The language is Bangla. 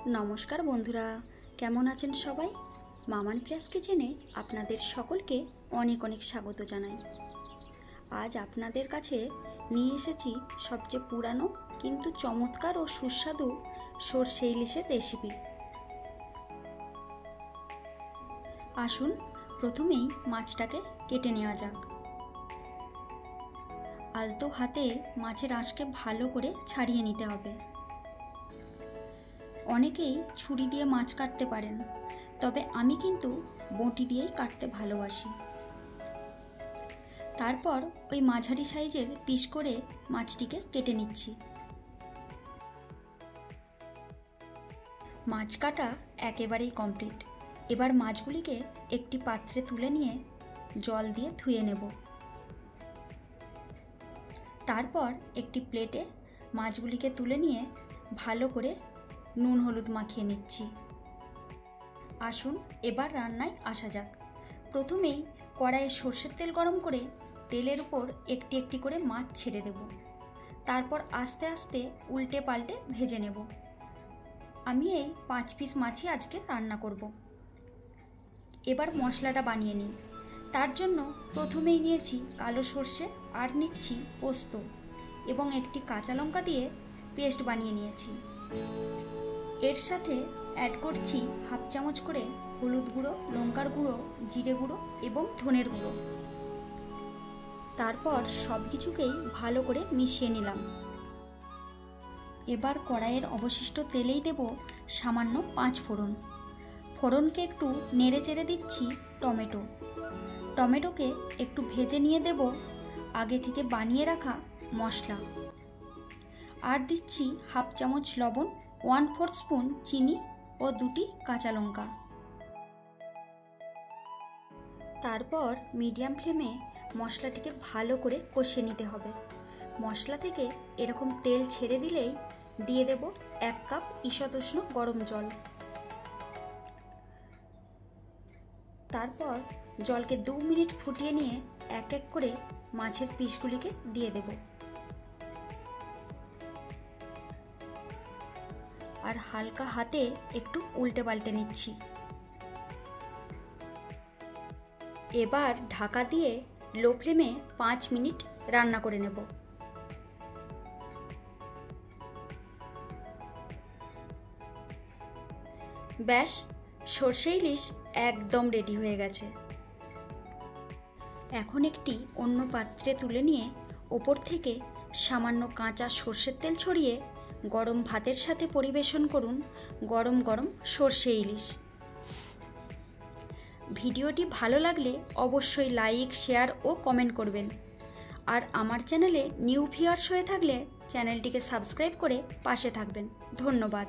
নমস্কার বন্ধুরা, কেমন আছেন সবাই? মামান প্রিয়াস কিচেনে আপনাদের সকলকে অনেক অনেক স্বাগত জানাই। আজ আপনাদের কাছে নিয়ে এসেছি সবচেয়ে পুরানো কিন্তু চমৎকার ও সুস্বাদু সরষে ইলিশের রেসিপি। আসুন প্রথমেই মাছটাকে কেটে নেওয়া যাক। আলতো হাতে মাছের আঁশকে ভালো করে ছাড়িয়ে নিতে হবে। অনেকেই ছুরি দিয়ে মাছ কাটতে পারেন, তবে আমি কিন্তু বঁটি দিয়েই কাটতে ভালোবাসি। তারপর ওই মাঝারি সাইজের পিস করে মাছটিকে কেটে নিচ্ছি। মাছ কাটা একেবারেই কমপ্লিট। এবার মাছগুলিকে একটি পাত্রে তুলে নিয়ে জল দিয়ে ধুয়ে নেব। তারপর একটি প্লেটে মাছগুলিকে তুলে নিয়ে ভালো করে নুন হলুদ মাখিয়ে নিচ্ছি। আসুন এবার রান্নায় আসা যাক। প্রথমেই কড়াইয়ে সর্ষের তেল গরম করে তেলের উপর একটি একটি করে মাছ ছেড়ে দেব। তারপর আস্তে আস্তে উল্টে পাল্টে ভেজে নেব। আমি এই 5 পিস মাছই আজকে রান্না করব। এবার মশলাটা বানিয়ে নিই। তার জন্য প্রথমেই নিয়েছি কালো সর্ষে আর নিচ্ছি পোস্ত এবং একটি কাঁচা লঙ্কা দিয়ে পেস্ট বানিয়ে নিয়েছি। এর সাথে অ্যাড করছি হাফ চামচ করে হলুদ গুঁড়ো, লঙ্কার গুঁড়ো, জিরে গুঁড়ো এবং ধনের গুঁড়ো। তারপর সব কিছুকেই ভালো করে মিশিয়ে নিলাম। এবার কড়াইয়ের অবশিষ্ট তেলেই দেব সামান্য 5 ফোড়ন। ফোড়নকে একটু নেড়ে চেড়ে দিচ্ছি টমেটোকে একটু ভেজে নিয়ে দেব আগে থেকে বানিয়ে রাখা মশলা। আর দিচ্ছি হাফ চামচ লবণ, 1/4 স্পুন চিনি ও 2টি কাঁচা লঙ্কা। তারপর মিডিয়াম ফ্লেমে মশলাটিকে ভালো করে কষিয়ে নিতে হবে। মশলা থেকে এরকম তেল ছেড়ে দিলেই দিয়ে দেব 1 কাপ ঈষৎ উষ্ণ গরম জল। তারপর জলকে 2 মিনিট ফুটিয়ে নিয়ে এক এক করে মাছের পিসগুলিকে দিয়ে দেব। আর হালকা হাতে একটু উল্টে পাল্টে নিচ্ছি। এবার ঢাকা দিয়ে লো ফ্লেমে 5 মিনিট রান্না করে নেব। ব্যাস, সরষে ইলিশ একদম রেডি হয়ে গেছে। এখন একটি অন্য পাত্রে তুলে নিয়ে ওপর থেকে সামান্য কাঁচা সর্ষের তেল ছড়িয়ে গরম ভাতের সাথে পরিবেশন করুন গরম গরম সরষে ইলিশ। ভিডিওটি ভালো লাগলে অবশ্যই লাইক, শেয়ার ও কমেন্ট করবেন। আর আমার চ্যানেলে নিউ ভিউয়ার্স হয়ে থাকলে চ্যানেলটিকে সাবস্ক্রাইব করে পাশে থাকবেন। ধন্যবাদ।